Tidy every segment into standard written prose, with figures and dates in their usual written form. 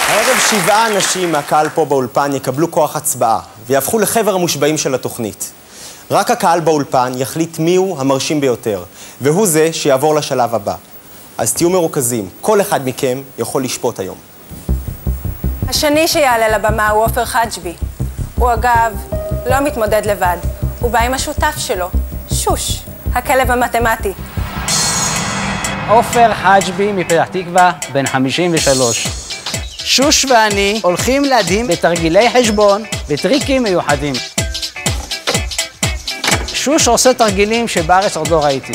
הערב 7 אנשים מהקהל פה באולפן יקבלו כוח הצבעה ויהפכו לחבר המושבעים של התוכנית. רק הקהל באולפן יחליט מיהו המרשים ביותר, והוא זה שיעבור לשלב הבא. אז תהיו מרוכזים, כל אחד מכם יכול לשפוט היום. השני שיעלה לבמה הוא עופר חג'בי. הוא אגב לא מתמודד לבד, הוא בא עם השותף שלו, שוש, הכלב המתמטי. עופר חג'בי מפתח תקווה, בן 53. שוש ואני הולכים להדהים בתרגילי חשבון וטריקים מיוחדים. שוש עושה תרגילים שבארץ עוד לא ראיתי.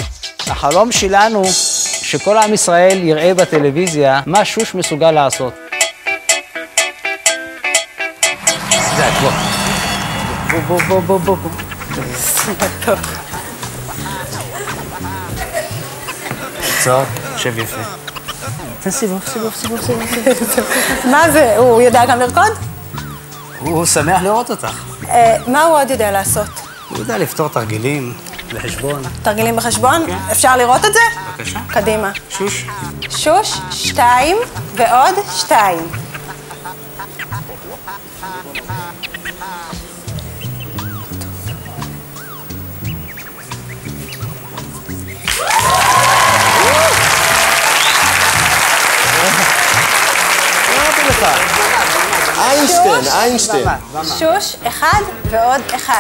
החלום שלנו שכל עם ישראל יראה בטלוויזיה מה שוש מסוגל לעשות. בוא. עצור, שב יפה. תן סיבוב. מה זה? הוא יודע גם לרקוד? הוא שמח לראות אותך. מה הוא עוד יודע לעשות? הוא יודע לפתור תרגילים לחשבון. תרגילים בחשבון? אפשר לראות את זה? בבקשה. קדימה. שוש. שוש, 2 ועוד 2. איינשטיין. שוש, 1 ועוד 1.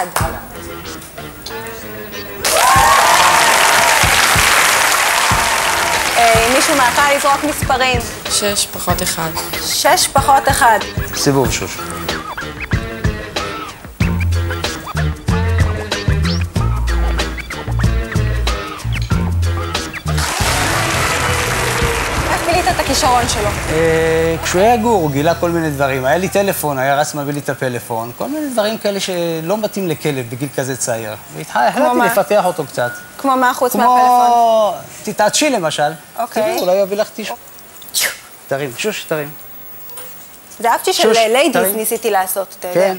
מישהו מהקהל יזרוק מספרים. 6 פחות 1. 6 פחות 1. סיבוב שוש. את הכישרון שלו. כשהוא היה גור, הוא גילה כל מיני דברים. היה לי טלפון, היה רץ מביא לי את הפלאפון. כל מיני דברים כאלה שלא מתאים לכלב בגיל כזה צעיר. והחלטתי לפתח אותו קצת. כמו מה חוץ מהפלאפון? תתעדשי למשל. אוקיי. תראי, אולי יביא לך טישו. תרים, שוש, תרים. זה אהבתי של ליידיס ניסיתי לעשות, אתה יודע. כן.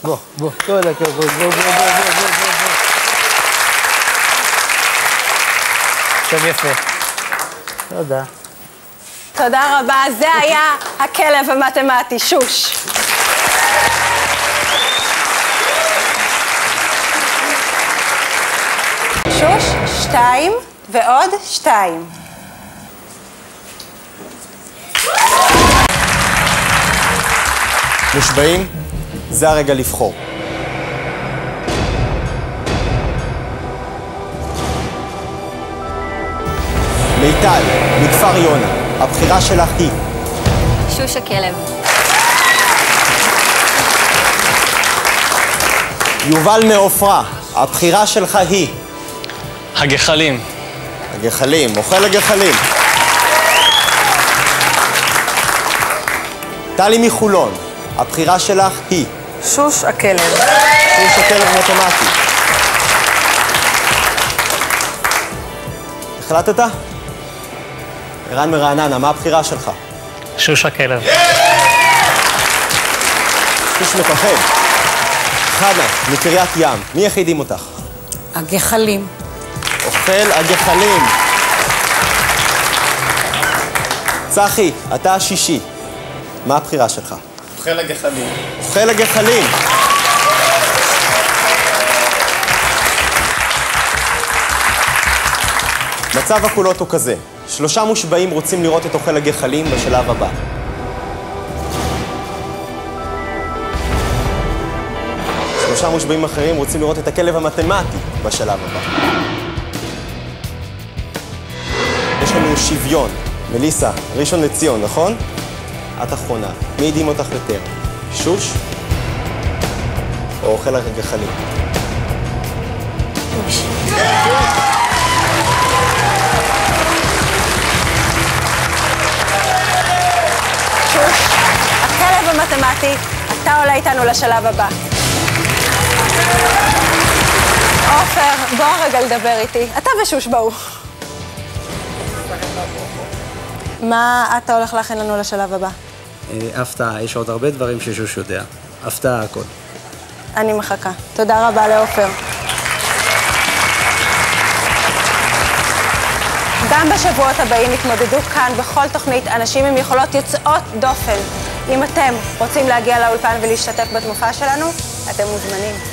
בוא. עכשיו יפה. תודה. תודה רבה, זה היה הכלב המתמטי, שוש. שוש, 2 ועוד 2. מושבעים? זה הרגע לבחור. מיטל, מכפר יונה, הבחירה שלך היא? שוש הכלב. יובל מעופרה, הבחירה שלך היא? הגחלים. הגחלים, אוכל הגחלים. טלי מחולון, הבחירה שלך היא? שוש הכלב. שוש הכלב מתמטי. החלטת? ערן מרעננה, מה הבחירה שלך? שוש הכלב. שוש מפחד. חנה, מקריית ים, מי יחידים אותך? הגחלים. אוכל הגחלים. צחי, אתה השישי. מה הבחירה שלך? אוכל הגחלים. אוכל הגחלים. מצב הקולות הוא כזה. 3 מושבעים רוצים לראות את אוכל הגחלים בשלב הבא. 3 מושבעים אחרים רוצים לראות את הכלב המתמטי בשלב הבא. יש לנו שוויון. מליסה, ראשון לציון, נכון? את אחרונה. מי ידעים אותך יותר? שוש? או אוכל הגחלים? שוש. הכלב המתמטי, אתה עולה איתנו לשלב הבא. עופר, בוא רגע לדבר איתי. אתה ושוש באו. מה אתה הולך להכין לנו לשלב הבא? הפתעה, יש עוד הרבה דברים ששוש יודע. הפתעה הכל. אני מחכה. תודה רבה לעופר. גם בשבועות הבאים יתמודדו כאן בכל תוכנית אנשים עם יכולות יוצאות דופן. אם אתם רוצים להגיע לאולפן ולהשתתף בתנופה שלנו, אתם מוזמנים.